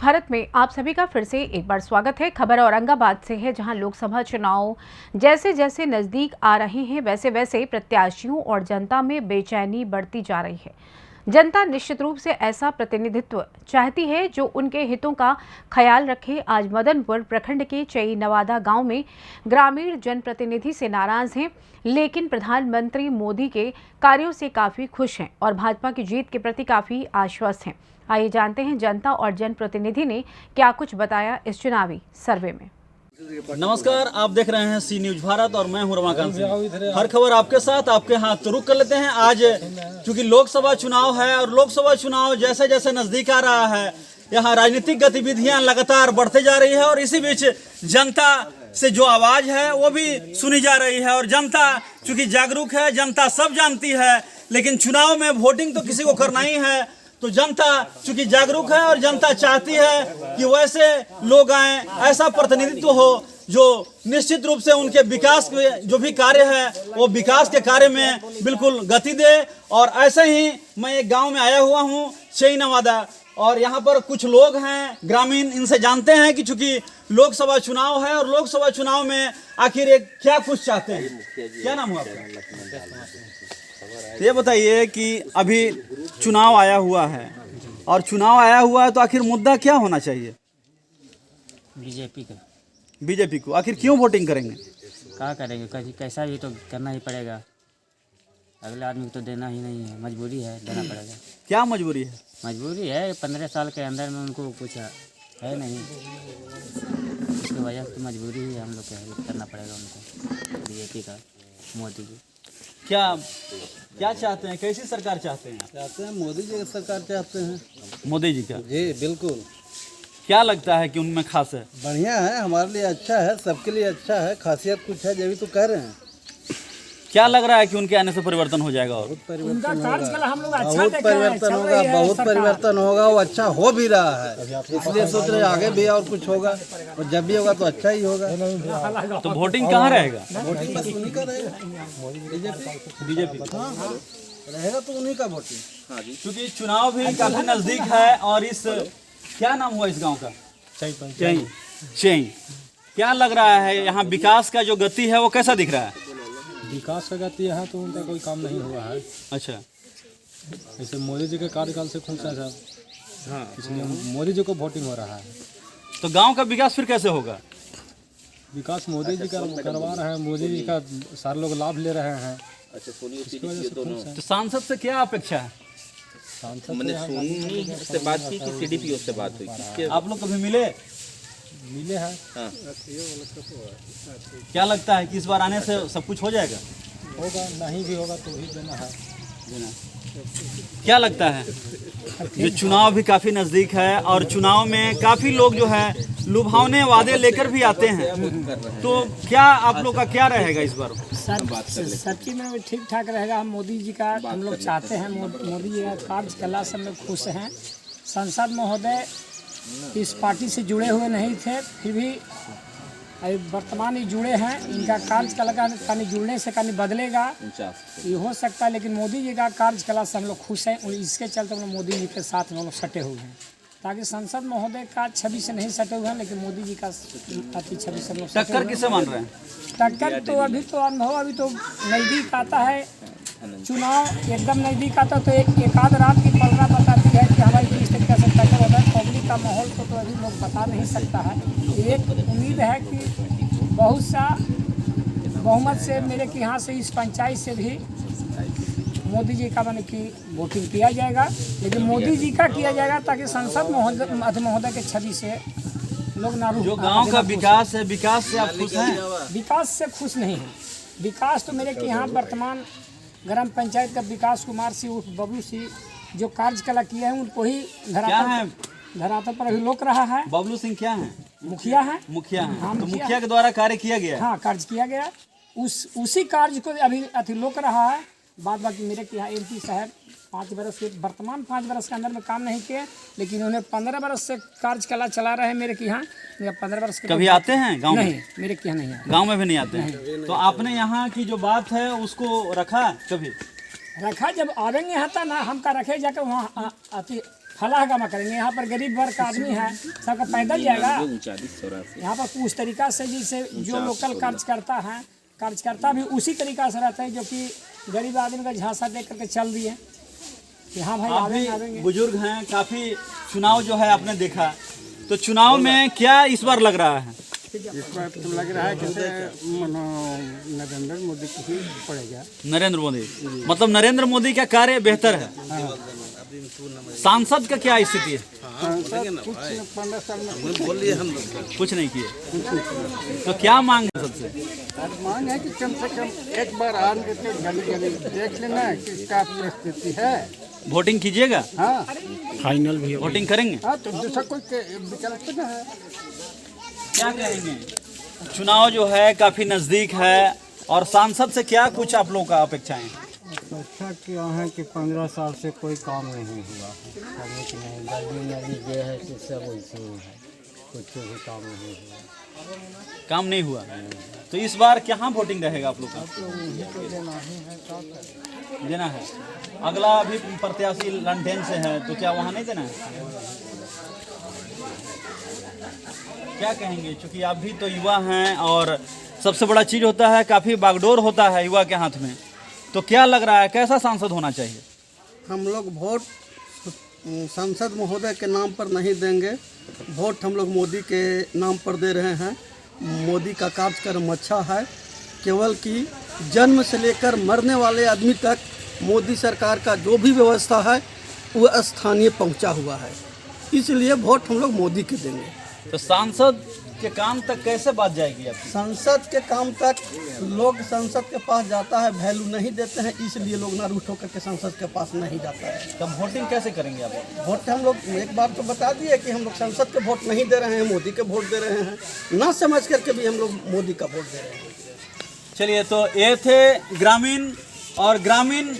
भारत में आप सभी का फिर से एक बार स्वागत है। खबर औरंगाबाद से है, जहां लोकसभा चुनाव जैसे जैसे नजदीक आ रहे हैं वैसे वैसे प्रत्याशियों और जनता में बेचैनी बढ़ती जा रही है। जनता निश्चित रूप से ऐसा प्रतिनिधित्व चाहती है जो उनके हितों का ख्याल रखे। आज मदनपुर प्रखंड के चई नवादा गांव में ग्रामीण जनप्रतिनिधि से नाराज हैं, लेकिन प्रधानमंत्री मोदी के कार्यों से काफी खुश हैं और भाजपा की जीत के प्रति काफी आश्वस्त हैं। आइए जानते हैं जनता और जनप्रतिनिधि ने क्या कुछ बताया इस चुनावी सर्वे में। नमस्कार, आप देख रहे हैं सी न्यूज भारत और मैं हूं रमाकांत सिंह। हर खबर आपके साथ, आपके हाथ तो रुक कर लेते हैं। आज क्योंकि लोकसभा चुनाव है और लोकसभा चुनाव जैसे जैसे नजदीक आ रहा है, यहाँ राजनीतिक गतिविधियां लगातार बढ़ते जा रही है और इसी बीच जनता से जो आवाज है वो भी सुनी जा रही है। और जनता चूंकि जागरूक है, जनता सब जानती है, लेकिन चुनाव में वोटिंग तो किसी को करना ही है। तो जनता चूंकि जागरूक है और जनता चाहती है कि वैसे लोग आए, ऐसा प्रतिनिधित्व हो जो निश्चित रूप से उनके विकास के जो भी कार्य है वो विकास के कार्य में बिल्कुल गति दे। और ऐसे ही मैं एक गांव में आया हुआ हूं, चई नवादा, और यहाँ पर कुछ लोग हैं ग्रामीण, इनसे जानते हैं कि चूंकि लोकसभा चुनाव है और लोकसभा चुनाव में आखिर एक क्या कुछ चाहते हैं। क्या नाम हुआ आपका? तो ये बताइए कि अभी चुनाव आया हुआ है और चुनाव आया हुआ है तो आखिर मुद्दा क्या होना चाहिए? बीजेपी को आखिर क्यों वोटिंग करेंगे? क्या करेंगे, कैसा भी तो करना ही पड़ेगा। अगले आदमी को तो देना ही नहीं है, मजबूरी है, देना पड़ेगा। क्या मजबूरी है? मजबूरी है, 15 साल के अंदर में उनको कुछ है नहीं, इसकी वजह से मजबूरी ही हम लोग को करना पड़ेगा उनको, बीजेपी का, मोदी की। क्या चाहते हैं, कैसी सरकार चाहते हैं? मोदी जी की सरकार चाहते हैं। मोदी जी का? जी बिल्कुल। क्या लगता है कि उनमें खास है? बढ़िया है, हमारे लिए अच्छा है, सबके लिए अच्छा है। खासियत कुछ है, जब तो कह रहे हैं। क्या लग रहा है कि उनके आने से परिवर्तन हो जाएगा? और बहुत परिवर्तन होगा, बहुत परिवर्तन होगा। वो अच्छा हो भी रहा है, इसलिए सोच रहे आगे भी और कुछ होगा, और जब भी होगा तो अच्छा ही होगा। तो वोटिंग कहाँ रहेगा? वोटिंग बस उन्हीं का रहेगा, बीजेपी रहेगा तो उन्हीं का वोटिंग। क्योंकि चुनाव भी काफी नजदीक है। और इस क्या नाम हुआ इस गांव का? चई। क्या लग रहा है यहाँ विकास का जो गति है वो कैसा दिख रहा है? विकास का गति है तो उनका कोई काम नहीं हुआ है। अच्छा, जैसे मोदी जी के कार्यकाल से खुश है सब, हाँ, इसलिए मोदी जी को वोटिंग हो रहा है। तो गांव का विकास फिर कैसे होगा? विकास मोदी जी का करवा रहे हैं, मोदी जी का सारे लोग लाभ ले रहे हैं। अच्छा, सोनी और इसकी वजह से खुश है। तो सांसद से क्या अपेक्षा है? सांसद मैंने सोनी से बात की कि सीडीपीओ से बात हुई? किसके? आप लोग कभी मिले हैं। हाँ। क्या लगता है कि इस बार आने से सब कुछ हो जाएगा? होगा, नहीं भी होगा तो भी देना है। क्या लगता है ये चुनाव भी काफी नजदीक है और चुनाव में काफी लोग जो है लुभावने वादे लेकर भी आते हैं, तो क्या आप लोग का क्या रहेगा इस बार? सच्ची में ठीक ठाक रहेगा। हम मोदी जी का हम लोग चाहते हैं, मोदी जी का कार्यकला से हम लोग खुश हैं। संसद महोदय इस पार्टी से जुड़े हुए नहीं थे, फिर भी वर्तमान ही जुड़े हैं। इनका कार्यकला कहीं जुड़ने से कहीं बदलेगा ये हो सकता है, लेकिन मोदी जी का कार्यकला से हम लोग खुश हैं। इसके चलते हम लोग मोदी जी के साथ में हम लोग सटे हुए हैं, ताकि संसद महोदय का छवि से नहीं सटे हुए हैं, लेकिन मोदी जी का अति छवि से हम लोग। टक्कर किसे मान रहे हैं? टक्कर तो अभी तो अनुभव अभी तो नज़दीक आता है, चुनाव एकदम नज़दीक आता तो एक आध रात की पलड़ा बताती है कि हमारी किस तरीके से टक्कर होता है। पब्लिक का माहौल तो अभी लोग बता नहीं सकता है। एक उम्मीद है कि बहुत सा बहुमत से मेरे के यहाँ से इस पंचायत से भी मोदी जी का माने कि वोटिंग किया जाएगा, लेकिन मोदी जी का किया जाएगा ताकि संसद महोदय के छवि से लोग ना जो गांव का विकास है, विकास से आप खुश हैं? विकास से खुश नहीं है। विकास तो मेरे के यहाँ वर्तमान ग्राम पंचायत का विकास कुमार सिंह उर्फ बबलू सिंह जो कार्यकला किए हैं उनको ही धरातल पर अभी लोक रहा है। बबलू सिंह क्या है? मुखिया है। मुखिया है। हाँ, तो मुखिया के द्वारा कार्य किया गया है? हाँ, कार्य किया गया। उसी कार्य को अभी अति लोक रहा है। बाद बाकी मेरे के यहाँ MP साहब 5 बरस के वर्तमान 5 बरस के अंदर में काम नहीं किए, लेकिन उन्हें 15 बरस से कार्यकला चला रहे हैं मेरे के यहाँ। 15 बरस के कभी आते हैं गांव में? नहीं, मेरे के यहाँ नहीं है। गांव में भी नहीं आते हैं। तो आपने यहाँ की जो बात है उसको रखा कभी? रखा, जब आवेंगे यहाँ था ना हम का रखे जाकर वहाँ अति हलाहगामा करेंगे। यहाँ पर गरीब वर्ग का आदमी है, सबका पैदल जाएगा। 3984 यहाँ पर उस तरीका से जैसे जो लोकल कार्यकर्ता भी उसी तरीका से रहता है, जो कि गरीब आदमी का झांसा देख करके चल दिए कि हाँ भाई आप भी आवेंगे। बुजुर्ग हैं, काफी चुनाव जो है आपने देखा, तो चुनाव में क्या इस बार लग रहा है? इस बार तो लग रहा है कि नरेंद्र मोदी को ही पड़ेगा। नरेंद्र मोदी, मतलब नरेंद्र मोदी का कार्य बेहतर है। सांसद का क्या स्थिति है? कुछ 15 साल में बोलिए हम लोग कुछ नहीं किए, तो क्या मांग है सबसे? मांग है कि कम से कम एक बार आन के गली गली देख लेना कि क्या परिस्थिति है। वोटिंग कीजिएगा? हाँ, फाइनल भी वोटिंग करेंगे? हाँ, तो दूसरा कोई विकल्प न है। क्या कहेंगे? चुनाव जो है काफी नजदीक है, और सांसद से क्या कुछ आप लोगों का अपेक्षाएं? अच्छा क्या है कि 15 साल से कोई काम नहीं हुआ है, करने की नहीं, गली नली जो है कि सब वैसे ही है, कुछ भी काम नहीं हुआ। काम नहीं हुआ, तो इस बार कहाँ वोटिंग रहेगा आप लोग का? देना है। अगला अभी प्रत्याशी लंडेन से है, तो क्या वहाँ नहीं देना है? क्या कहेंगे, क्योंकि आप भी तो युवा हैं, और सबसे बड़ा चीज़ होता है काफ़ी बागडोर होता है युवा के हाथ में, तो क्या लग रहा है कैसा सांसद होना चाहिए? हम लोग वोट सांसद महोदय के नाम पर नहीं देंगे, वोट हम लोग मोदी के नाम पर दे रहे हैं। मोदी का कार्यक्रम अच्छा है, केवल कि जन्म से लेकर मरने वाले आदमी तक मोदी सरकार का जो भी व्यवस्था है वो स्थानीय पहुंचा हुआ है, इसलिए वोट हम लोग मोदी के देंगे। तो सांसद के काम तक कैसे बात जाएगी आपकी? संसद के काम तक लोग संसद के पास जाता है, वैल्यू नहीं देते हैं, इसलिए लोग ना रूठ होकर के संसद के पास नहीं जाता है। तब वोटिंग कैसे करेंगे आप? वोट हम लोग एक बार तो बता दिए कि हम लोग संसद के वोट नहीं दे रहे हैं, मोदी के वोट दे रहे हैं, ना समझ करके भी हम लोग मोदी का वोट दे रहे हैं। चलिए, तो ये थे ग्रामीण, और ग्रामीण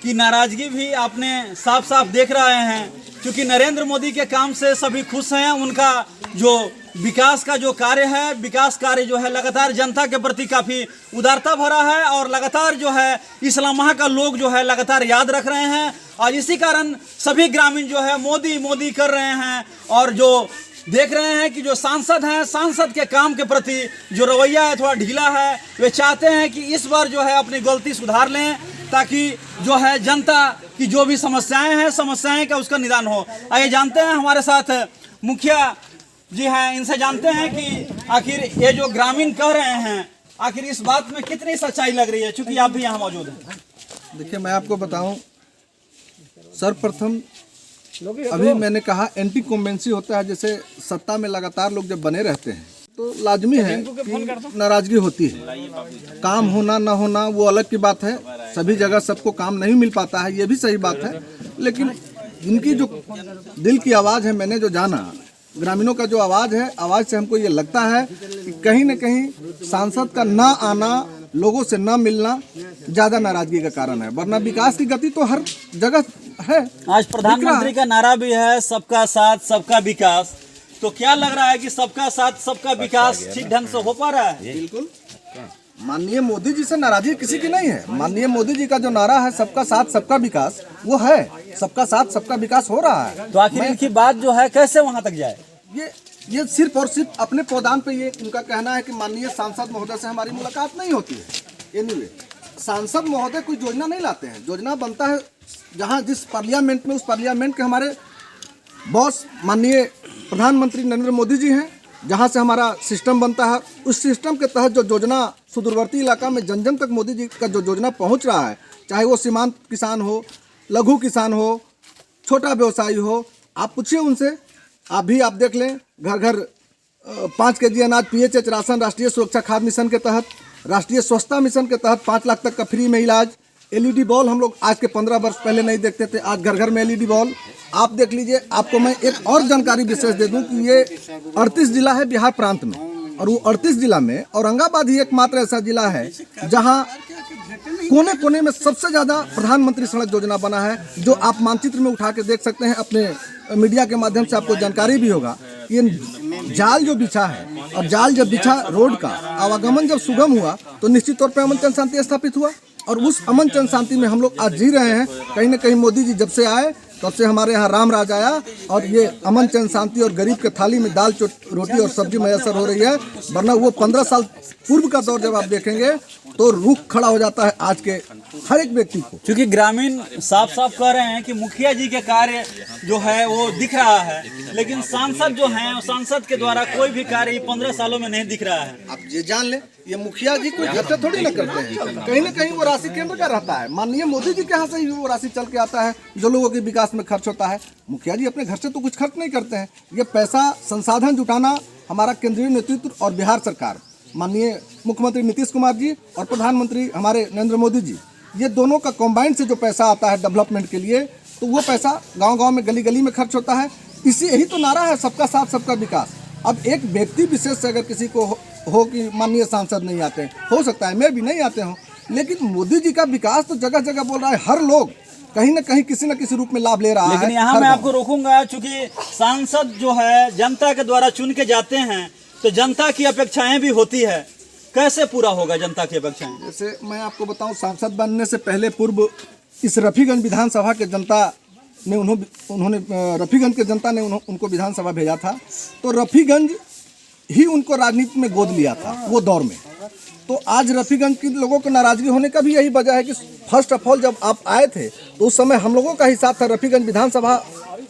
की नाराजगी भी आपने साफ साफ देख रहे हैं, क्योंकि नरेंद्र मोदी के काम से सभी खुश हैं। उनका जो विकास का जो कार्य है, विकास कार्य जो है लगातार जनता के प्रति काफ़ी उदारता भरा है, और लगातार जो है इस्लाम माह का लोग जो है लगातार याद रख रहे हैं, और इसी कारण सभी ग्रामीण जो है मोदी मोदी कर रहे हैं, और जो देख रहे हैं कि जो सांसद हैं, सांसद के काम के प्रति जो रवैया है थोड़ा ढीला है। वे चाहते हैं कि इस बार जो है अपनी गलती सुधार लें, ताकि जो है जनता की जो भी समस्याएं हैं, समस्याएं का उसका निदान हो। आइए जानते हैं, हमारे साथ मुखिया जी हैं, इनसे जानते हैं कि आखिर ये जो ग्रामीण कह रहे हैं, आखिर इस बात में कितनी सच्चाई लग रही है, चूंकि आप भी यहाँ मौजूद हैं। देखिए, मैं आपको बताऊं, सर्वप्रथम अभी मैंने कहा एंटी कॉम्बेंसी होता है, जैसे सत्ता में लगातार लोग जब बने रहते हैं तो लाजमी है कि नाराजगी होती है। काम होना ना होना वो अलग की बात है, सभी जगह सबको काम नहीं मिल पाता है, ये भी सही बात है, लेकिन इनकी जो दिल की आवाज़ है, मैंने जो जाना ग्रामीणों का जो आवाज़ है, आवाज़ से हमको ये लगता है कि कहीं न कहीं सांसद का ना आना, लोगों से ना मिलना ज़्यादा नाराजगी का कारण है, वरना विकास की गति तो हर जगह है। आज प्रधानमंत्री का नारा भी है सबका साथ सबका विकास, तो क्या लग रहा है कि सबका साथ सबका विकास ठीक ढंग से हो पा रहा है? बिल्कुल, माननीय मोदी जी से नाराजगी किसी की नहीं है। माननीय मोदी जी का जो नारा है सबका साथ सबका विकास, वो है, सबका साथ सबका विकास हो रहा है। तो आखिर इनकी बात जो है कैसे वहां तक जाए? ये सिर्फ और सिर्फ अपने पौधान पे ये उनका कहना है कि माननीय सांसद महोदय से हमारी मुलाकात नहीं होती है। एनीवे, सांसद महोदय कोई योजना नहीं लाते हैं, योजना बनता है जहाँ जिस पार्लियामेंट में, उस पार्लियामेंट के हमारे बॉस माननीय प्रधानमंत्री नरेंद्र मोदी जी हैं, जहाँ से हमारा सिस्टम बनता है, उस सिस्टम के तहत जो योजना सुदूरवर्ती इलाका में जन जन तक मोदी जी का जो योजना पहुँच रहा है, चाहे वो सीमांत किसान हो, लघु किसान हो, छोटा व्यवसायी हो, आप पूछिए उनसे। आप देख लें, घर घर 5 kg अनाज, PHH राशन, राष्ट्रीय सुरक्षा खाद्य मिशन के तहत, राष्ट्रीय स्वच्छता मिशन के तहत 5 लाख तक का फ्री में इलाज, LED बॉल हम लोग आज के 15 वर्ष पहले नहीं देखते थे, आज घर घर में LED बॉल आप देख लीजिए। आपको मैं एक और जानकारी विशेष दे दूं कि ये 38 जिला है बिहार प्रांत में, और वो 38 जिला में औरंगाबाद ही एकमात्र ऐसा जिला है जहां कोने कोने में सबसे ज़्यादा प्रधानमंत्री सड़क योजना बना है, जो आप मानचित्र में उठा के देख सकते हैं, अपने मीडिया के माध्यम से आपको जानकारी भी होगा। ये जाल जो बिछा है, और जाल जब बिछा, रोड का आवागमन जब सुगम हुआ तो निश्चित तौर पर अमन चैन शांति स्थापित हुआ, और उस अमन चैन शांति में हम लोग आज जी रहे हैं। कहीं ना कहीं मोदी जी जब से आए तब से हमारे यहाँ राम राज आया और ये अमन चैन शांति और गरीब के थाली में दाल रोटी और सब्जी मैसर हो रही है। वरना वो 15 साल पूर्व का दौर जब आप देखेंगे तो रुख खड़ा हो जाता है आज के हर एक व्यक्ति को। क्योंकि ग्रामीण साफ साफ कह रहे हैं कि मुखिया जी के कार्य जो है वो दिख रहा है, लेकिन सांसद जो हैं सांसद के द्वारा कोई भी कार्य 15 सालों में नहीं दिख रहा है। आप ये जान ले, ये मुखिया जी कोई घर से थोड़ी ना करते हैं, कहीं ना कहीं वो राशि केंद्र का रहता है। माननीय मोदी जी के यहाँ से ही वो राशि चल के आता है जो लोगों के विकास में खर्च होता है। मुखिया जी अपने घर से तो कुछ खर्च नहीं करते हैं। ये पैसा संसाधन जुटाना हमारा केंद्रीय नेतृत्व और बिहार सरकार, माननीय मुख्यमंत्री नीतीश कुमार जी और प्रधानमंत्री हमारे नरेंद्र मोदी जी, ये दोनों का कॉम्बाइंड से जो पैसा आता है डेवलपमेंट के लिए, तो वो पैसा गांव-गांव में गली गली में खर्च होता है। इसी यही तो नारा है, सबका साथ सबका विकास। अब एक व्यक्ति विशेष से अगर किसी को हो कि माननीय सांसद नहीं आते, हो सकता है मैं भी नहीं आते हूँ, लेकिन मोदी जी का विकास तो जगह जगह बोल रहा है। हर लोग कहीं ना कहीं किसी न किसी रूप में लाभ ले रहा है। लेकिन यहाँ मैं आपको रोकूंगा, चूंकि सांसद जो है जनता के द्वारा चुन के जाते हैं तो जनता की अपेक्षाएं भी होती है। कैसे पूरा होगा जनता की अपेक्षाएं? जैसे मैं आपको बताऊं, सांसद बनने से पहले पूर्व इस रफीगंज विधानसभा के जनता ने उन्होंने रफीगंज के जनता ने उनको विधानसभा भेजा था, तो रफीगंज ही उनको राजनीति में गोद लिया था वो दौर में। तो आज रफीगंज के लोगों को नाराजगी होने का भी यही वजह है कि फर्स्ट ऑफ ऑल जब आप आए थे तो उस समय हम लोगों का ही साथ था, रफीगंज विधानसभा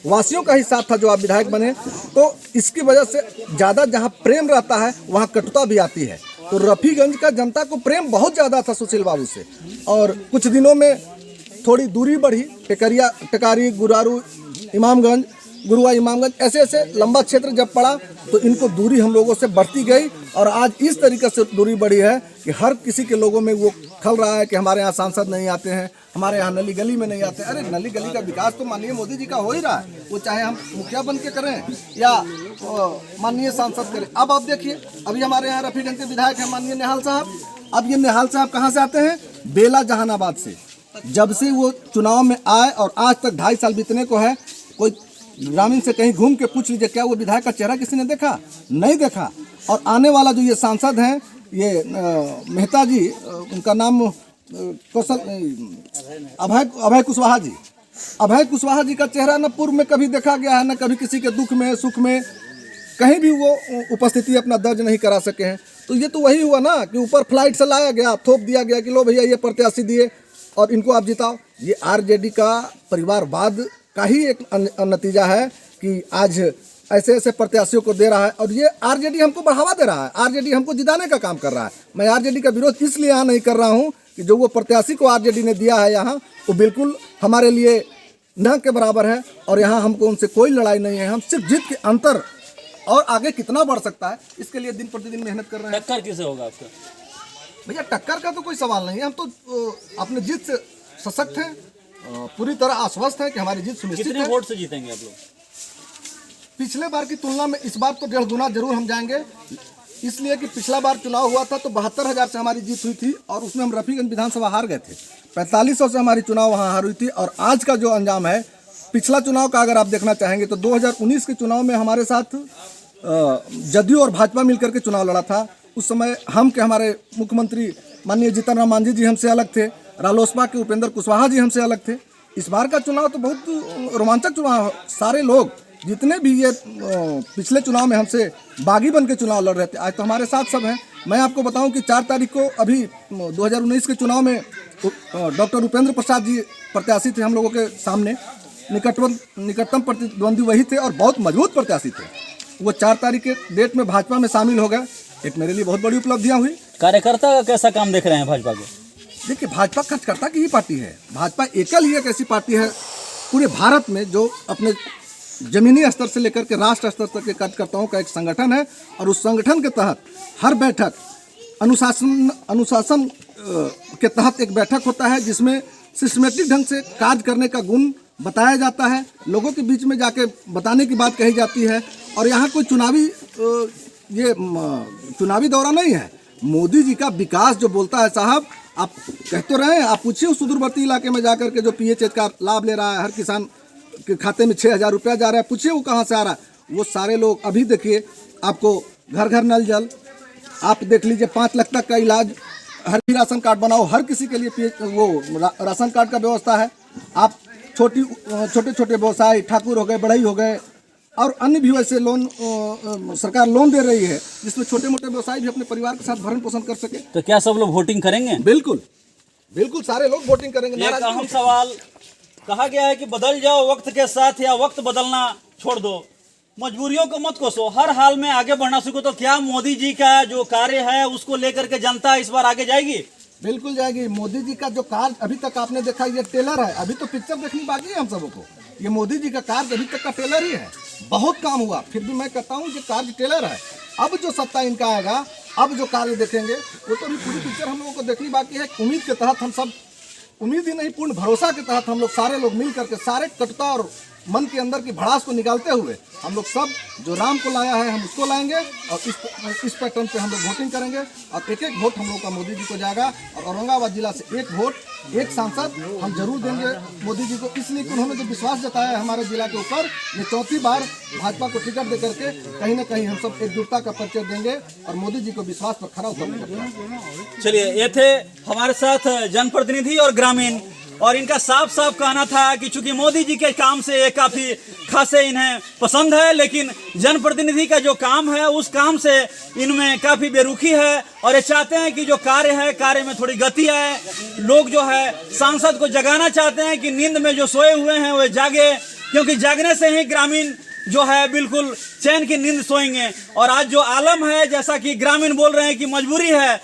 वासियों का ही साथ था जो आप विधायक बने। तो इसकी वजह से ज़्यादा जहाँ प्रेम रहता है वहाँ कटुता भी आती है। तो रफीगंज का जनता को प्रेम बहुत ज़्यादा था सुशील बाबू से, और कुछ दिनों में थोड़ी दूरी बढ़ी। टेकारी, गुरारू, इमामगंज, गुरुआ इमामगंज, ऐसे ऐसे लंबा क्षेत्र जब पड़ा तो इनको दूरी हम लोगों से बढ़ती गई, और आज इस तरीके से दूरी बढ़ी है कि हर किसी के लोगों में वो खल रहा है कि हमारे यहाँ सांसद नहीं आते हैं, हमारे यहाँ नली गली में नहीं आते। अरे नली गली का विकास तो माननीय मोदी जी का हो ही रहा है, वो चाहे हम मुखिया बन के करें या माननीय सांसद करें। अब आप देखिए, अभी हमारे यहाँ रफीगंज के विधायक हैं माननीय निहाल साहब। अब ये निहाल साहब कहाँ से आते हैं? बेला जहानाबाद से। जब से वो चुनाव में आए और आज तक 2.5 साल बीतने को है, कोई ग्रामीण से कहीं घूम के पूछ लीजिए क्या वो विधायक का चेहरा किसी ने देखा? नहीं देखा। और आने वाला जो ये सांसद हैं, ये मेहता जी, उनका नाम अभय कुशवाहा जी। अभय कुशवाहा जी का चेहरा न पूर्व में कभी देखा गया है, न कभी किसी के दुख में सुख में कहीं भी वो उपस्थिति अपना दर्ज नहीं करा सके हैं। तो ये तो वही हुआ ना कि ऊपर फ्लाइट से लाया गया, थोप दिया गया कि लो भैया ये प्रत्याशी दिए और इनको आप जिताओ। ये आरजेडी का परिवारवाद का ही एक नतीजा है कि आज ऐसे ऐसे प्रत्याशियों को दे रहा है, और ये आरजेडी हमको बढ़ावा दे रहा है। आरजेडी हमको जिताने का काम कर रहा है। मैं आरजेडी का विरोध इसलिए यहाँ नहीं कर रहा हूँ कि जो वो प्रत्याशी को आरजेडी ने दिया है यहाँ, वो बिल्कुल हमारे लिए न के बराबर है, और यहाँ हमको उनसे कोई लड़ाई नहीं है। हम सिर्फ जीत के अंतर और आगे कितना बढ़ सकता है इसके लिए दिन प्रतिदिन मेहनत कर रहे हैं। टक्कर किसे होगा आपका? भैया टक्कर का तो कोई सवाल नहीं है। हम तो अपने जीत से सशक्त हैं, पूरी तरह आश्वस्त हैं कि हमारी जीत सुनिश्चित है। कितने वोट से जीतेंगे आप लोग? पिछले बार की तुलना में इस बार तो 1.5 गुना जरूर हम जाएंगे, इसलिए कि पिछला बार चुनाव हुआ था तो 72,000 से हमारी जीत हुई थी, और उसमें हम रफीगंज विधानसभा हार गए थे। 4500 से हमारी चुनाव वहाँ हार हुई थी। और आज का जो अंजाम है, पिछला चुनाव का अगर आप देखना चाहेंगे तो 2019 के चुनाव में हमारे साथ जदयू और भाजपा मिलकर के चुनाव लड़ा था। उस समय हम के हमारे मुख्यमंत्री माननीय जीतन राम मांझी जी हमसे अलग थे, रालोसपा के उपेंद्र कुशवाहा जी हमसे अलग थे। इस बार का चुनाव तो बहुत रोमांचक चुनाव, सारे लोग जितने भी ये पिछले चुनाव में हमसे बागी बन के चुनाव लड़ रहे थे, आज तो हमारे साथ सब हैं। मैं आपको बताऊं कि 4 तारीख को अभी 2019 के चुनाव में डॉक्टर उपेंद्र प्रसाद जी प्रत्याशी थे हम लोगों के सामने। निकटतम प्रतिद्वंदी वही थे और बहुत मजबूत प्रत्याशी थे। वो 4 तारीख के डेट में भाजपा में शामिल हो गए। एक मेरे लिए बहुत बड़ी उपलब्धियाँ हुई। कार्यकर्ता का कैसा काम देख रहे हैं भाजपा के? देखिए, भाजपा कार्यकर्ता की ही पार्टी है। भाजपा एकल ही एक ऐसी पार्टी है पूरे भारत में जो अपने जमीनी स्तर से लेकर के राष्ट्र स्तर तक के कार्यकर्ताओं का एक संगठन है, और उस संगठन के तहत हर बैठक अनुशासन के तहत एक बैठक होता है जिसमें सिस्टमेटिक ढंग से कार्य करने का गुण बताया जाता है, लोगों के बीच में जाके बताने की बात कही जाती है। और यहाँ कोई चुनावी दौरा नहीं है। मोदी जी का विकास जो बोलता है, साहब आप कह तो रहे हैं, आप पूछिए उस सुदूरवर्ती इलाके में जाकर के जो PHH का लाभ ले रहा है, हर किसान के खाते में 6,000 रुपया जा रहा है, पूछिए वो कहाँ से आ रहा है। वो सारे लोग अभी देखिए, आपको घर घर नल जल, आप देख लीजिए 5 लाख तक का इलाज, हर राशन कार्ड बनाओ, हर किसी के लिए वो राशन कार्ड का व्यवस्था है। आप छोटे छोटे व्यवसाय, ठाकुर हो गए, बढ़ई हो गए, और अन्य भी वैसे लोन सरकार लोन दे रही है, जिसमें छोटे मोटे व्यवसाय भी अपने परिवार के साथ भरण पोषण कर सके। तो क्या सब लोग वोटिंग करेंगे? बिल्कुल बिल्कुल, सारे लोग वोटिंग करेंगे। एक अहम सवाल, कहा गया है कि बदल जाओ वक्त के साथ या वक्त बदलना छोड़ दो, मजबूरियों को मत कोसो, हर हाल में आगे बढ़ना सीखो। तो क्या मोदी जी का जो कार्य है उसको लेकर के जनता इस बार आगे जाएगी? बिल्कुल जाएगी। मोदी जी का जो कार्य अभी तक आपने देखा, ये टेलर है, अभी तो पिक्चर देखनी बाकी है हम सबों को। ये मोदी जी का कार्य अभी तक का टेलर ही है। बहुत काम हुआ, फिर भी मैं कहता हूँ ये कार्य टेलर है। अब जो सत्ता इनका आएगा, अब जो कार्य देखेंगे, वो तो अभी पूरी पिक्चर हम लोगों को देखनी बाकी है। उम्मीद के तहत हम सब, उम्मीद ही नहीं पूर्ण भरोसा के तहत हम लोग सारे लोग मिल करके सारे कटुता और मन के अंदर की भड़ास को निकालते हुए हम लोग सब जो राम को लाया है हम उसको लाएंगे, और इस पैटर्न पे हम लोग वोटिंग करेंगे। और एक एक वोट हम लोग का मोदी जी को जाएगा, और औरंगाबाद जिला से एक वोट, एक सांसद हम जरूर देंगे मोदी जी को, इसलिए कि उन्होंने जो विश्वास जताया है हमारे जिला के ऊपर। ये चौथी बार भाजपा को टिकट दे करके कहीं ना कहीं हम सब एकजुटता का परिचय देंगे और मोदी जी को विश्वास पर खरा उतरने का प्रयास करेंगे। चलिए, ये थे हमारे साथ जनप्रतिनिधि और ग्रामीण, और इनका साफ साफ कहना था कि चूंकि मोदी जी के काम से ये काफ़ी खासे इन्हें पसंद है, लेकिन जनप्रतिनिधि का जो काम है उस काम से इनमें काफ़ी बेरुखी है, और ये चाहते हैं कि जो कार्य है, कार्य में थोड़ी गति आए। लोग जो है सांसद को जगाना चाहते हैं कि नींद में जो सोए हुए हैं वो जागे, क्योंकि जागने से ही ग्रामीण जो है बिल्कुल चैन की नींद सोएंगे। और आज जो आलम है, जैसा कि ग्रामीण बोल रहे हैं कि मजबूरी है,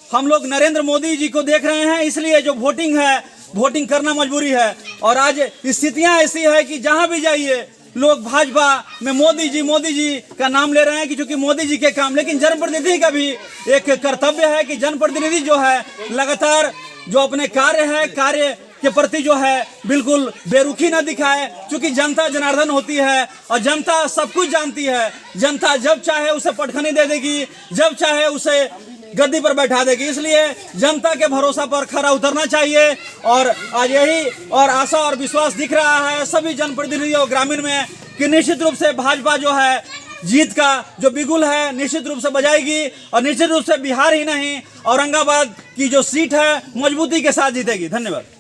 हम लोग नरेंद्र मोदी जी को देख रहे हैं, इसलिए जो वोटिंग है, वोटिंग करना मजबूरी है। और आज स्थितियां ऐसी है कि जहां भी जाइए लोग भाजपा में मोदी जी का नाम ले रहे हैं कि चूंकि मोदी जी के काम, लेकिन जनप्रतिनिधि का भी एक कर्तव्य है कि जनप्रतिनिधि जो है लगातार जो अपने कार्य के प्रति जो है बिल्कुल बेरुखी न दिखाए, क्योंकि जनता जनार्दन होती है और जनता सब कुछ जानती है। जनता जब चाहे उसे पटखनी दे देगी, जब चाहे उसे गद्दी पर बैठा देगी, इसलिए जनता के भरोसा पर खरा उतरना चाहिए। और आज यही और आशा और विश्वास दिख रहा है सभी जनप्रतिनिधि और ग्रामीण में कि निश्चित रूप से भाजपा जो है जीत का जो बिगुल है निश्चित रूप से बजाएगी, और निश्चित रूप से बिहार ही नहीं औरंगाबाद की जो सीट है मजबूती के साथ जीतेगी। धन्यवाद।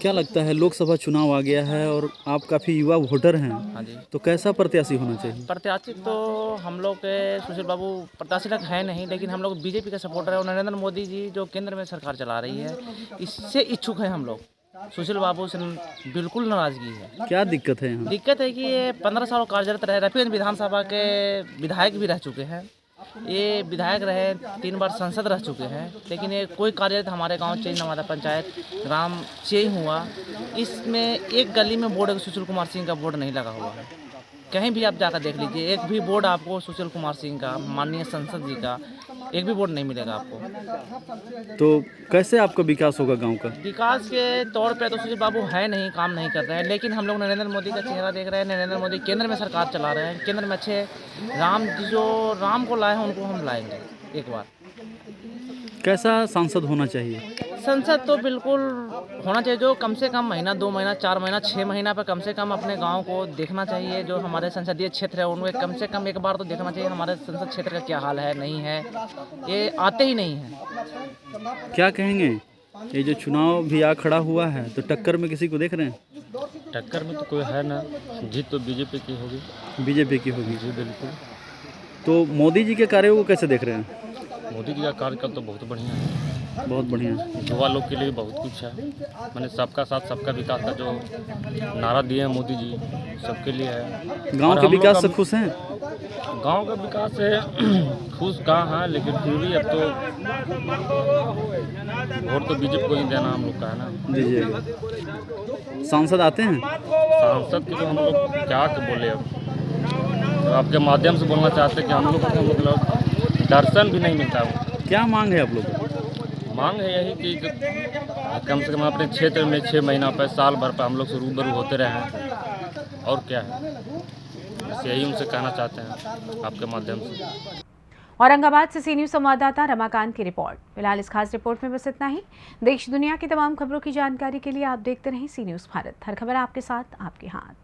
क्या लगता है, लोकसभा चुनाव आ गया है और आप काफ़ी युवा वोटर हैं, हाँ जी। तो कैसा प्रत्याशी होना चाहिए? प्रत्याशी तो हम लोग के सुशील बाबू प्रत्याशी तक है नहीं, लेकिन हम लोग बीजेपी का सपोर्टर है, और नरेंद्र मोदी जी जो केंद्र में सरकार चला रही है इससे इच्छुक है हम लोग। सुशील बाबू से बिल्कुल नाराजगी है। क्या दिक्कत है यहाँ? दिक्कत है कि ये 15 साल कार्यरत रहे, रफीगंज विधानसभा के विधायक भी रह चुके हैं, ये विधायक रहे, 3 बार संसद रह चुके हैं, लेकिन ये कोई कार्य हमारे गांव चेंज नवादा पंचायत ग्राम चेंज हुआ, इसमें एक गली में बोर्ड सुशील कुमार सिंह का बोर्ड नहीं लगा हुआ है। कहीं भी आप जाकर देख लीजिए, एक भी बोर्ड आपको सुशील कुमार सिंह का, माननीय संसद जी का एक भी बोर्ड नहीं मिलेगा आपको। तो कैसे आपका विकास होगा गांव का? विकास के तौर पे तो सुशील बाबू है नहीं, काम नहीं कर रहे हैं, लेकिन हम लोग नरेंद्र मोदी का चेहरा देख रहे हैं। नरेंद्र मोदी केंद्र में सरकार चला रहे हैं, केंद्र में अच्छे राम को लाए हैं उनको हम लाएंगे एक बार। कैसा सांसद होना चाहिए? संसद तो बिल्कुल होना चाहिए जो कम से कम महीना, 2 महीना, 4 महीना, 6 महीना पर कम से कम अपने गांव को देखना चाहिए। जो हमारे संसदीय क्षेत्र है उनको कम से कम एक बार तो देखना चाहिए हमारे संसद क्षेत्र का क्या हाल है, नहीं है, ये आते ही नहीं है। क्या कहेंगे, ये जो चुनाव भी आ खड़ा हुआ है तो टक्कर में किसी को देख रहे हैं? टक्कर में तो कोई है ना, जीत तो बीजेपी की होगी। बीजेपी की होगी जी बिल्कुल। तो मोदी जी के कार्यों को कैसे देख रहे हैं? मोदी जी का कार्यकाल तो बहुत बढ़िया है, बहुत बढ़िया। युवा लोग के लिए बहुत कुछ है, मैंने सबका साथ सबका विकास का जो नारा दिए हैं मोदी जी, सबके लिए है। गांव के विकास से खुश हैं? गांव का विकास से खुश कहाँ हैं, लेकिन फिर भी अब तो वोट तो बीजेपी को ही देना हम लोग का है ना। दीजिए। सांसद आते हैं? सांसद की तो हम लोग क्या बोले, अब तो आपके माध्यम से बोलना चाहते हैं कि हम लोग को मतलब दर्शन भी नहीं मिलता है। क्या मांग है आप लोगों की? मांग है यही कि कम से कम अपने क्षेत्र में 6 महीना पर, साल भर पर हम लोग से रूबरू होते रहे हैं, और क्या है, बस यही उनसे कहना चाहते हैं आपके माध्यम से। औरंगाबाद से सी न्यूज़ संवाददाता रमाकांत की रिपोर्ट। फिलहाल इस खास रिपोर्ट में बस इतना ही। देश दुनिया की तमाम खबरों की जानकारी के लिए आप देखते रहें सी न्यूज़ भारत। हर खबर आपके साथ, आपके हाथ।